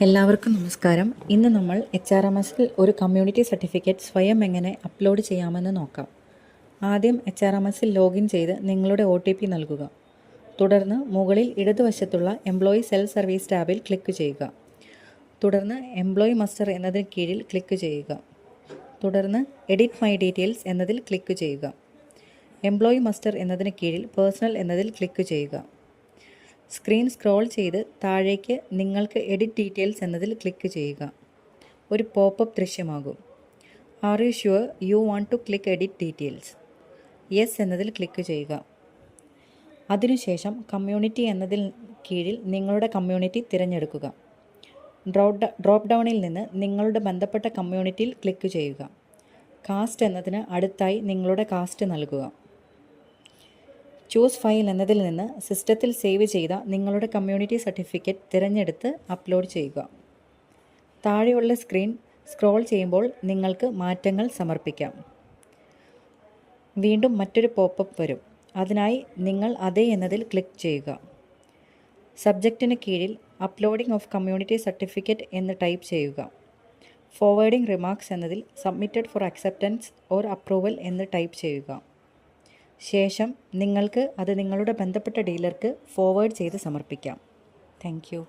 എല്ലാവർക്കും നമസ്കാരം. ഇന്ന് നമ്മൾ HRMSൽ ഒരു കമ്മ്യൂണിറ്റി സർട്ടിഫിക്കറ്റ് സ്വയം എങ്ങനെ അപ്ലോഡ് ചെയ്യാമെന്ന് നോക്കാം. ആദ്യം HRMSൽ ലോഗിൻ ചെയ്ത് നിങ്ങളുടെ OTP നൽകുക. തുടർന്ന് മുകളിൽ ഇടതുവശത്തുള്ള എംപ്ലോയി സെൽഫ് സർവീസ് ടാബിൽ ക്ലിക്ക് ചെയ്യുക. തുടർന്ന് എംപ്ലോയി മസ്റ്റർ എന്നതിന് കീഴിൽ ക്ലിക്ക് ചെയ്യുക. തുടർന്ന് എഡിറ്റ് മൈ ഡീറ്റെയിൽസ് എന്നതിൽ ക്ലിക്ക് ചെയ്യുക. എംപ്ലോയി മസ്റ്റർ എന്നതിന് കീഴിൽ പേഴ്സണൽ എന്നതിൽ ക്ലിക്ക് ചെയ്യുക. സ്ക്രീൻ സ്ക്രോൾ ചെയ്ത് താഴേക്ക് നിങ്ങൾക്ക് എഡിറ്റ് ഡീറ്റെയിൽസ് എന്നതിൽ ക്ലിക്ക് ചെയ്യുക. ഒരു പോപ്പപ്പ് ദൃശ്യമാകും. Are you sure you want to click edit details? Yes എന്നതിൽ ക്ലിക്ക് ചെയ്യുക. അതിനുശേഷം കമ്മ്യൂണിറ്റി എന്നതിൽ കീഴിൽ നിങ്ങളുടെ കമ്മ്യൂണിറ്റി തിരഞ്ഞെടുക്കുക. ഡ്രോപ്പ് ഡൗണിൽ നിന്ന് നിങ്ങളുടെ ബന്ധപ്പെട്ട കമ്മ്യൂണിറ്റിയിൽ ക്ലിക്ക് ചെയ്യുക. കാസ്റ്റ് എന്നതിന് അടുത്തായി നിങ്ങളുടെ കാസ്റ്റ് നൽകുക. ചൂസ് ഫയൽ എന്നതിൽ നിന്ന് സിസ്റ്റത്തിൽ സേവ് ചെയ്ത നിങ്ങളുടെ കമ്മ്യൂണിറ്റി സർട്ടിഫിക്കറ്റ് തിരഞ്ഞെടുത്ത് അപ്ലോഡ് ചെയ്യുക. താഴെയുള്ള സ്ക്രീൻ സ്ക്രോൾ ചെയ്യുമ്പോൾ നിങ്ങൾക്ക് മാറ്റങ്ങൾ സമർപ്പിക്കാം. വീണ്ടും മറ്റൊരു പോപ്പപ്പ് വരും. അതിനായി നിങ്ങൾ അതേ എന്നതിൽ ക്ലിക്ക് ചെയ്യുക. സബ്ജക്റ്റിന് കീഴിൽ അപ്ലോഡിംഗ് ഓഫ് കമ്മ്യൂണിറ്റി സർട്ടിഫിക്കറ്റ് എന്ന് ടൈപ്പ് ചെയ്യുക. ഫോർവേഡിംഗ് റിമാർക്സ് എന്നതിൽ submitted for acceptance or approval എന്ന് ടൈപ്പ് ചെയ്യുക. ശേഷം നിങ്ങൾക്ക് അത് നിങ്ങളുടെ ബന്ധപ്പെട്ട ഡീലർക്ക് ഫോർവേഡ് ചെയ്ത് സമർപ്പിക്കാം. Thank you.